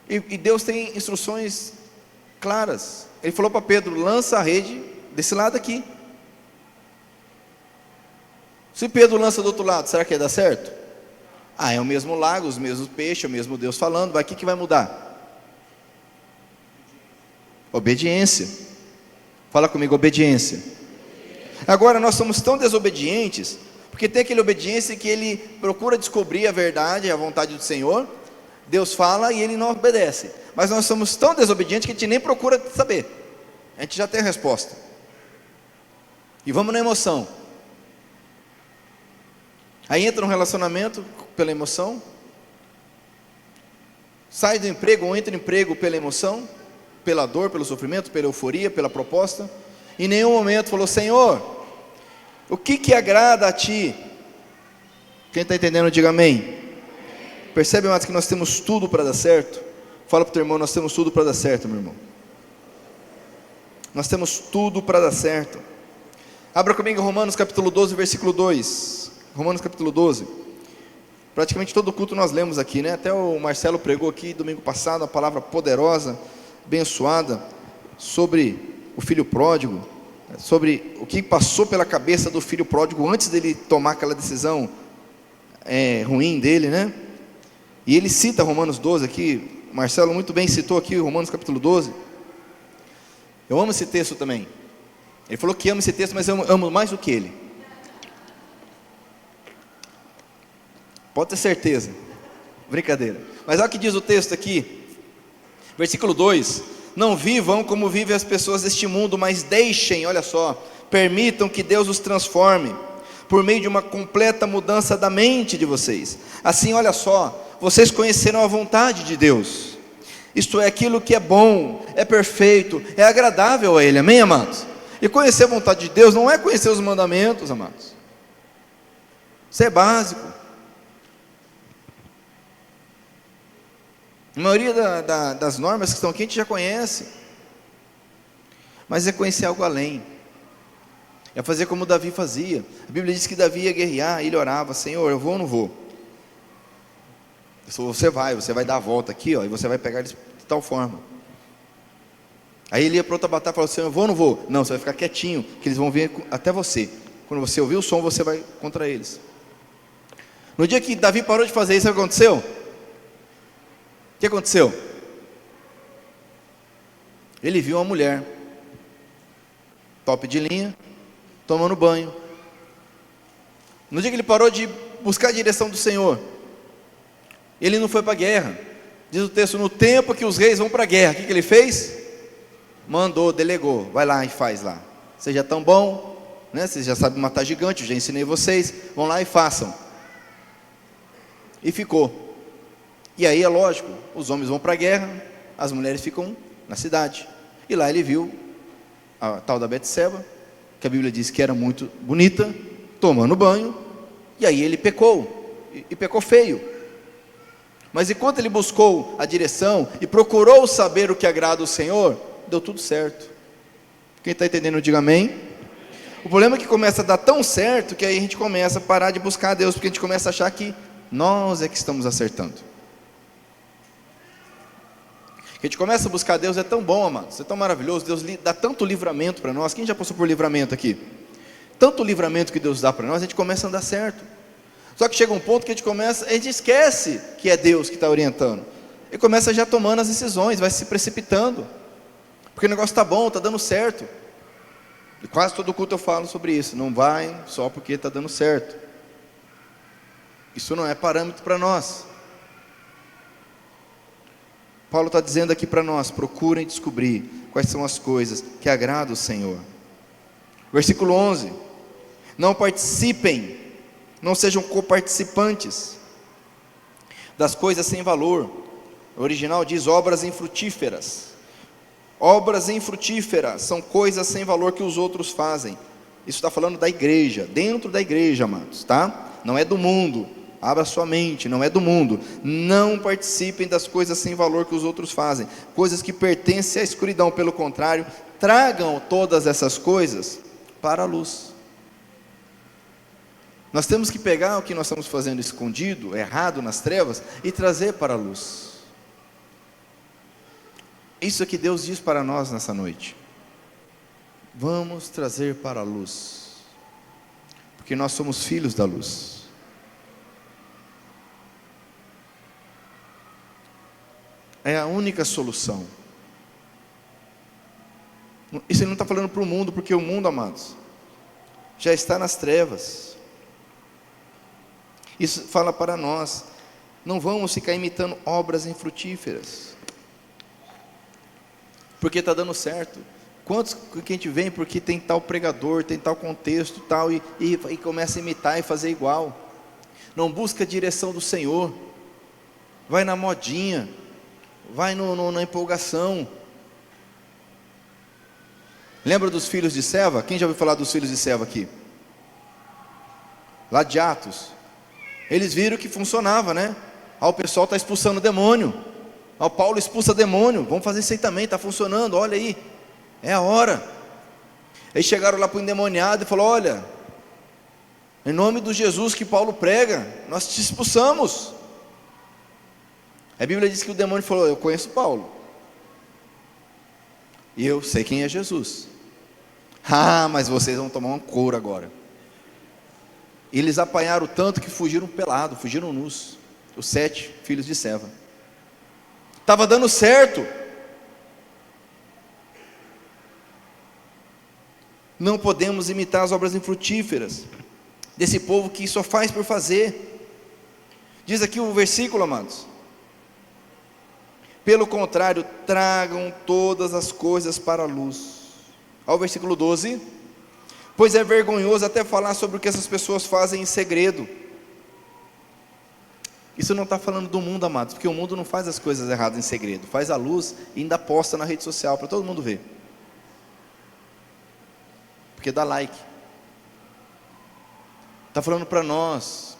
E Deus tem instruções claras. Ele falou para Pedro, lança a rede desse lado aqui. Se Pedro lança do outro lado, será que ia dar certo? Ah, é o mesmo lago, os mesmos peixes, é o mesmo Deus falando, o que vai mudar? Obediência. Fala comigo, obediência. Agora nós somos tão desobedientes, porque tem aquele obediência que ele procura descobrir a verdade, a vontade do Senhor. Deus fala e ele não obedece. Mas nós somos tão desobedientes que a gente nem procura saber. A gente já tem a resposta. E vamos na emoção. Aí entra um relacionamento pela emoção. Sai do emprego ou entra no emprego pela emoção, pela dor, pelo sofrimento, pela euforia, pela proposta. Em nenhum momento falou: Senhor, o que agrada a Ti? Quem está entendendo, diga amém. Percebe, amados, que nós temos tudo para dar certo? Fala para o teu irmão: nós temos tudo para dar certo, meu irmão. Nós temos tudo para dar certo. Abra comigo Romanos capítulo 12, versículo 2. Romanos capítulo 12. Praticamente todo culto nós lemos aqui, né? Até o Marcelo pregou aqui domingo passado uma palavra poderosa, abençoada, sobre o filho pródigo, sobre o que passou pela cabeça do filho pródigo antes dele tomar aquela decisão ruim dele, né? E ele cita Romanos 12 aqui. Marcelo muito bem citou aqui Romanos capítulo 12. Eu amo esse texto também. Ele falou que ama esse texto, mas eu amo mais do que ele. Pode ter certeza. Brincadeira. Mas olha o que diz o texto aqui, versículo 2: não vivam como vivem as pessoas deste mundo, mas deixem, olha só, permitam que Deus os transforme, por meio de uma completa mudança da mente de vocês. Assim, olha só, vocês conheceram a vontade de Deus, isto é, aquilo que é bom, é perfeito, é agradável a Ele, amém, amados? E conhecer a vontade de Deus não é conhecer os mandamentos, amados. Isso é básico. A maioria das normas que estão aqui a gente já conhece, mas é conhecer algo além, é fazer como Davi fazia. A Bíblia diz que Davi ia guerrear, ele orava: Senhor, eu vou ou não vou? Você vai dar a volta aqui, ó, e você vai pegar eles de tal forma. Aí ele ia para outra batalha e falou: Senhor, eu vou ou não vou? Não, você vai ficar quietinho, que eles vão vir até você. Quando você ouvir o som, você vai contra eles. No dia que Davi parou de fazer isso, sabe o que aconteceu? O que aconteceu? Ele viu uma mulher, top de linha, tomando banho. No dia que ele parou de buscar a direção do Senhor, ele não foi para a guerra. Diz o texto: no tempo que os reis vão para a guerra, o que ele fez? Mandou, delegou: vai lá e faz lá. Vocês já estão bom, né? Vocês já sabem matar gigante, eu já ensinei vocês, vão lá e façam. E ficou. E aí é lógico, os homens vão para a guerra, as mulheres ficam na cidade. E lá ele viu a tal da Betseba, que a Bíblia diz que era muito bonita, tomando banho. E aí ele pecou, e pecou feio. Mas enquanto ele buscou a direção e procurou saber o que agrada ao Senhor, deu tudo certo. Quem está entendendo, diga amém. O problema é que começa a dar tão certo que aí a gente começa a parar de buscar a Deus, porque a gente começa a achar que nós é que estamos acertando. A gente começa a buscar Deus, é tão bom, amados, é tão maravilhoso. Deus dá tanto livramento para nós. Quem já passou por livramento aqui? Tanto livramento que Deus dá para nós, a gente começa a andar certo. Só que chega um ponto que a gente esquece que é Deus que está orientando, e começa já tomando as decisões, vai se precipitando, porque o negócio está bom, está dando certo. E quase todo culto eu falo sobre isso: não vai só porque está dando certo. Isso não é parâmetro para nós. Paulo está dizendo aqui para nós: procurem descobrir quais são as coisas que agradam o Senhor. Versículo 11: não participem, não sejam coparticipantes das coisas sem valor. O original diz obras infrutíferas. Obras infrutíferas são coisas sem valor que os outros fazem. Isso está falando da igreja, dentro da igreja, amados, tá? Não é do mundo. Abra sua mente, não é do mundo. Não participem das coisas sem valor que os outros fazem, coisas que pertencem à escuridão. Pelo contrário, tragam todas essas coisas para a luz. Nós temos que pegar o que nós estamos fazendo escondido, errado, nas trevas, e trazer para a luz. Isso é que Deus diz para nós nessa noite: vamos trazer para a luz, porque nós somos filhos da luz. É a única solução. Isso ele não está falando para o mundo, porque o mundo, amados, já está nas trevas. Isso fala para nós, não vamos ficar imitando obras infrutíferas, porque está dando certo. Quantos que a gente vem porque tem tal pregador, tem tal contexto, tal, e começa a imitar e fazer igual. Não busca a direção do Senhor, vai na modinha, vai na empolgação. Lembra dos filhos de Seva? Quem já ouviu falar dos filhos de Seva aqui? Lá de Atos. Eles viram que funcionava, né? O pessoal está expulsando demônio. O Paulo expulsa demônio. Vamos fazer isso aí também, está funcionando, olha aí. É a hora. Aí chegaram lá para o endemoniado e falou: olha, em nome do Jesus que Paulo prega, nós te expulsamos. A Bíblia diz que o demônio falou: eu conheço Paulo, e eu sei quem é Jesus. Ah, mas vocês vão tomar um couro agora. E eles apanharam tanto que fugiram pelado, fugiram nus. Os 7 filhos de Seva. Estava dando certo. Não podemos imitar as obras infrutíferas desse povo que só faz por fazer. Diz aqui o versículo, amados: pelo contrário, tragam todas as coisas para a luz. Ao versículo 12: pois é vergonhoso até falar sobre o que essas pessoas fazem em segredo. Isso não está falando do mundo, amados, porque o mundo não faz as coisas erradas em segredo, faz a luz e ainda posta na rede social para todo mundo ver, porque dá like. Está falando para nós,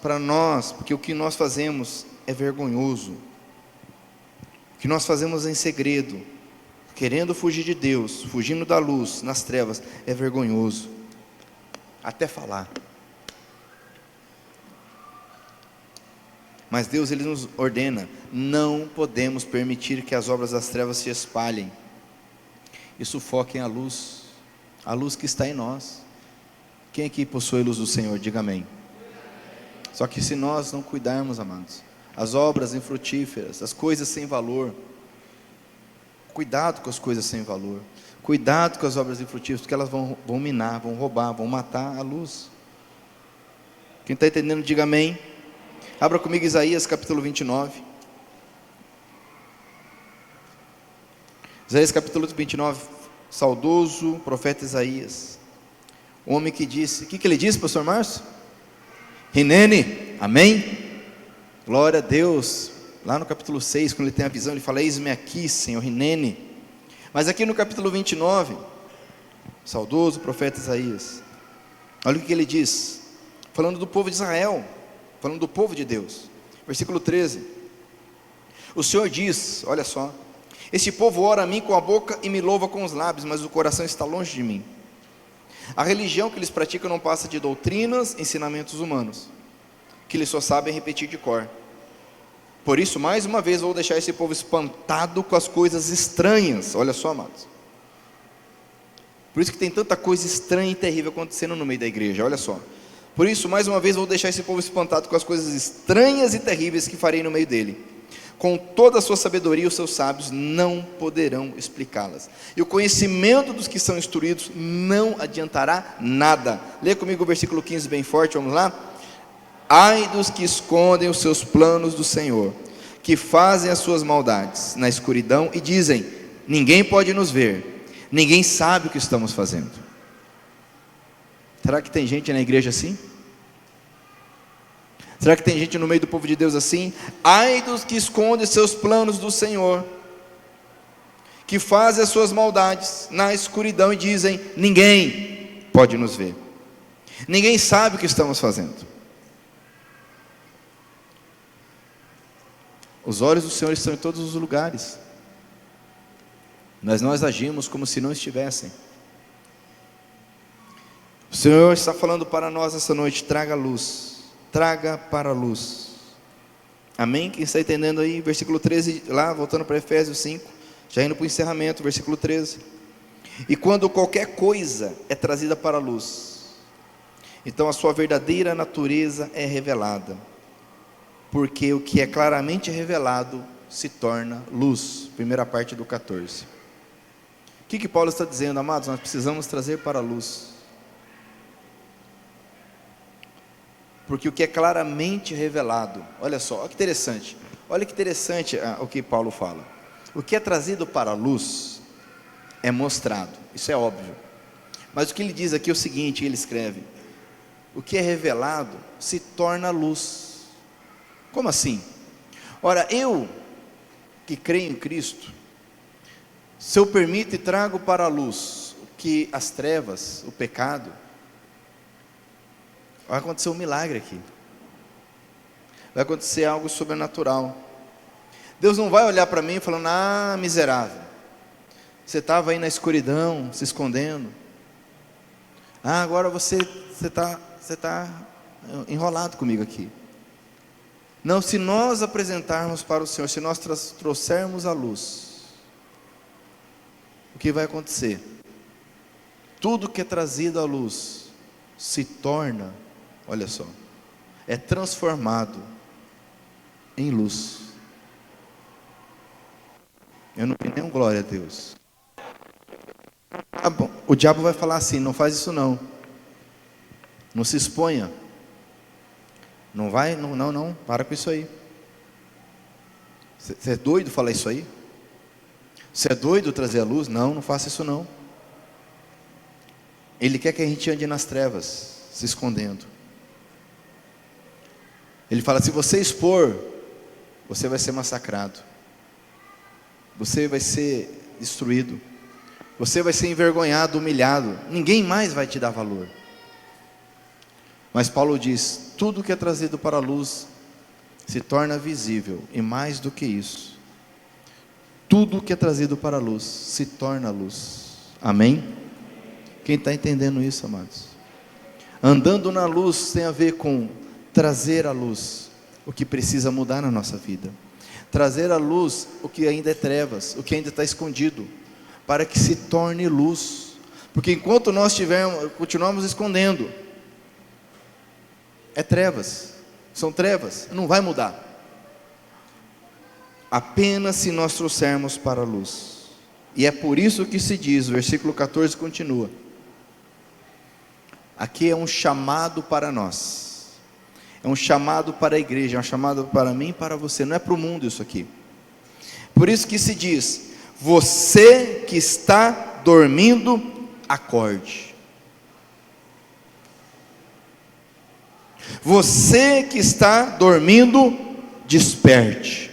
porque o que nós fazemos é vergonhoso. O que nós fazemos em segredo, querendo fugir de Deus, fugindo da luz, nas trevas, é vergonhoso, até falar. Mas Deus, Ele nos ordena, não podemos permitir que as obras das trevas se espalhem e sufoquem a luz que está em nós. Quem aqui possui a luz do Senhor, diga amém. Só que se nós não cuidarmos, amados, as obras infrutíferas, as coisas sem valor, cuidado com as coisas sem valor, cuidado com as obras infrutíferas, porque elas vão minar, vão roubar, vão matar a luz. Quem está entendendo, diga amém. Abra comigo Isaías capítulo 29. Isaías capítulo 29, saudoso profeta Isaías, o homem que disse, o que ele disse, pastor Márcio? Hinene, amém? Glória a Deus. Lá no capítulo 6, quando ele tem a visão, ele fala: eis-me aqui, Senhor, Hinene. Mas aqui no capítulo 29, saudoso profeta Isaías, olha o que ele diz, falando do povo de Israel, falando do povo de Deus, versículo 13: o Senhor diz, olha só: este povo ora a mim com a boca e me louva com os lábios, mas o coração está longe de mim. A religião que eles praticam não passa de doutrinas, ensinamentos humanos, que eles só sabem repetir de cor. Por isso, mais uma vez, vou deixar esse povo espantado com as coisas estranhas. Olha só, amados, por isso que tem tanta coisa estranha e terrível acontecendo no meio da igreja. Olha só: por isso, mais uma vez, vou deixar esse povo espantado com as coisas estranhas e terríveis que farei no meio dele. Com toda a sua sabedoria, os seus sábios não poderão explicá-las, e o conhecimento dos que são instruídos não adiantará nada. Lê comigo o versículo 15 bem forte, vamos lá? Ai dos que escondem os seus planos do Senhor, que fazem as suas maldades na escuridão e dizem: ninguém pode nos ver, ninguém sabe o que estamos fazendo. Será que tem gente na igreja assim? Será que tem gente no meio do povo de Deus assim? Ai dos que escondem seus planos do Senhor, que fazem as suas maldades na escuridão e dizem: ninguém pode nos ver, ninguém sabe o que estamos fazendo. Os olhos do Senhor estão em todos os lugares, mas nós agimos como se não estivessem. O Senhor está falando para nós essa noite: traga luz, traga para a luz. Amém? Quem está entendendo aí? Versículo 13, lá, voltando para Efésios 5, já indo para o encerramento, versículo 13. E quando qualquer coisa é trazida para a luz, então a sua verdadeira natureza é revelada, porque o que é claramente revelado se torna luz. Primeira parte do 14. O que Paulo está dizendo, amados? Nós precisamos trazer para a luz Porque o que é claramente revelado, olha só, olha que interessante. Olha que interessante o que Paulo fala. O que é trazido para a luz é mostrado, isso é óbvio. Mas o que ele diz aqui é o seguinte, ele escreve: o que é revelado se torna luz. Como assim? Ora, eu que creio em Cristo, se eu permito e trago para a luz o que as trevas, o pecado, vai acontecer um milagre aqui. Vai acontecer algo sobrenatural. Deus não vai olhar para mim falando: ah, miserável, você estava aí na escuridão, se escondendo. Ah, agora você está enrolado comigo aqui. Não, se nós apresentarmos para o Senhor, se nós trouxermos a luz, o que vai acontecer? Tudo que é trazido à luz se torna, olha só, é transformado em luz. Eu não vi nenhum glória a Deus. Ah, bom, o diabo vai falar assim: não faz isso não, não se exponha, não vai, não, para com isso aí. Você é doido falar isso aí? Você é doido trazer a luz? Não faça isso não. Ele quer que a gente ande nas trevas, se escondendo. Ele fala: se você expor, você vai ser massacrado, você vai ser destruído, você vai ser envergonhado, humilhado, ninguém mais vai te dar valor. Mas Paulo diz: tudo que é trazido para a luz se torna visível, e mais do que isso, tudo que é trazido para a luz se torna luz. Amém? Quem está entendendo isso, amados? Andando na luz tem a ver com trazer à luz o que precisa mudar na nossa vida, trazer à luz o que ainda é trevas, o que ainda está escondido, para que se torne luz. Porque enquanto nós continuamos escondendo, é trevas, são trevas, não vai mudar. Apenas se nós trouxermos para a luz. E é por isso que se diz, o versículo 14 continua: aqui é um chamado para nós, é um chamado para a igreja, é um chamado para mim e para você, não é para o mundo isso aqui. Por isso que se diz: você que está dormindo, acorde. Você que está dormindo, desperte.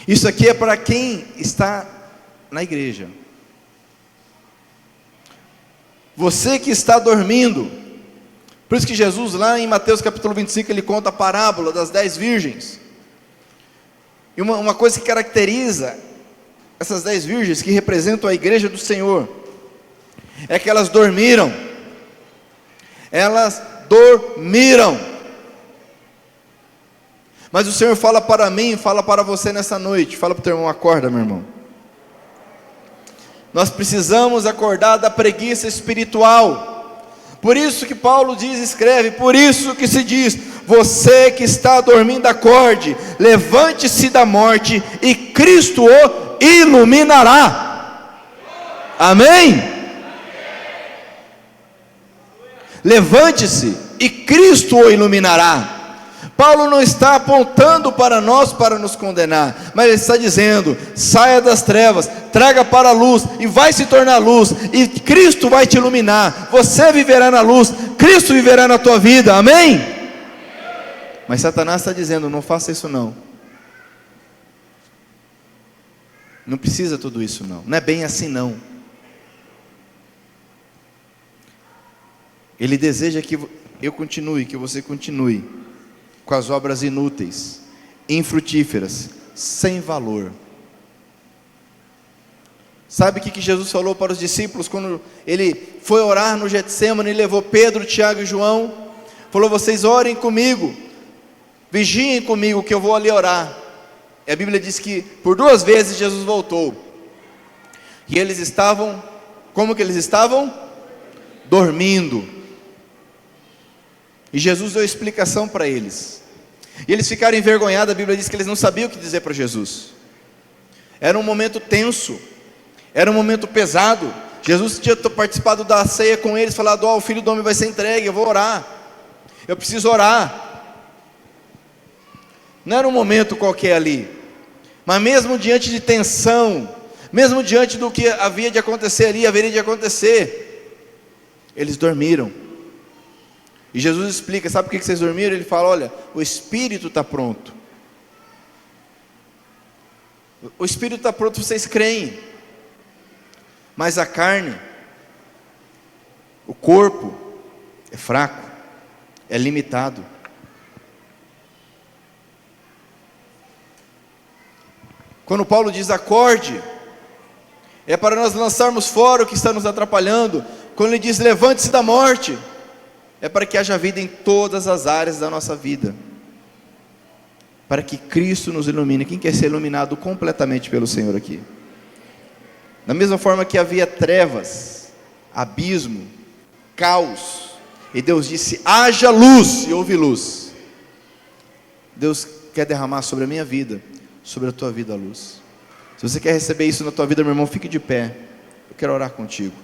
Isso aqui é para quem está na igreja. Você que está dormindo. Por isso que Jesus, lá em Mateus capítulo 25, ele conta a parábola das 10 virgens. E uma coisa que caracteriza essas 10 virgens, que representam a igreja do Senhor, é que elas dormiram. Elas dormiram. Mas o Senhor fala para mim, fala para você nessa noite. Fala para o teu irmão: acorda, meu irmão. Nós precisamos acordar da preguiça espiritual. Por isso que Paulo diz, escreve, por isso que se diz: você que está dormindo, acorde, levante-se da morte e Cristo o iluminará. Amém? Levante-se e Cristo o iluminará. Paulo não está apontando para nós para nos condenar, mas ele está dizendo: saia das trevas, traga para a luz, e vai se tornar luz, e Cristo vai te iluminar. Você viverá na luz, Cristo viverá na tua vida. Amém? Mas Satanás está dizendo: não faça isso não. Não precisa tudo isso não. Não é bem assim não. Ele deseja que eu continue, que você continue com as obras inúteis, infrutíferas, sem valor. Sabe o que Jesus falou para os discípulos quando ele foi orar no Getsêmani? Ele levou Pedro, Tiago e João, falou: vocês orem comigo, vigiem comigo que eu vou ali orar. E a Bíblia diz que por 2 vezes Jesus voltou, e eles estavam, como que eles estavam? Dormindo. E Jesus deu explicação para eles, e eles ficaram envergonhados. A Bíblia diz que eles não sabiam o que dizer para Jesus. Era um momento tenso, era um momento pesado. Jesus tinha participado da ceia com eles, falado: ó, o Filho do Homem vai ser entregue, eu vou orar, eu preciso orar. Não era um momento qualquer ali, mas mesmo diante de tensão, mesmo diante do que havia de acontecer ali, haveria de acontecer, eles dormiram. E Jesus explica: sabe por que vocês dormiram? Ele fala: olha, o Espírito está pronto. O Espírito está pronto, vocês creem, mas a carne, o corpo, é fraco, é limitado. Quando Paulo diz acorde, é para nós lançarmos fora o que está nos atrapalhando. Quando ele diz levante-se da morte, é para que haja vida em todas as áreas da nossa vida, para que Cristo nos ilumine. Quem quer ser iluminado completamente pelo Senhor aqui? Da mesma forma que havia trevas, abismo, caos, e Deus disse: haja luz, e houve luz. Deus quer derramar sobre a minha vida, sobre a tua vida, a luz. Se você quer receber isso na tua vida, meu irmão, fique de pé, eu quero orar contigo.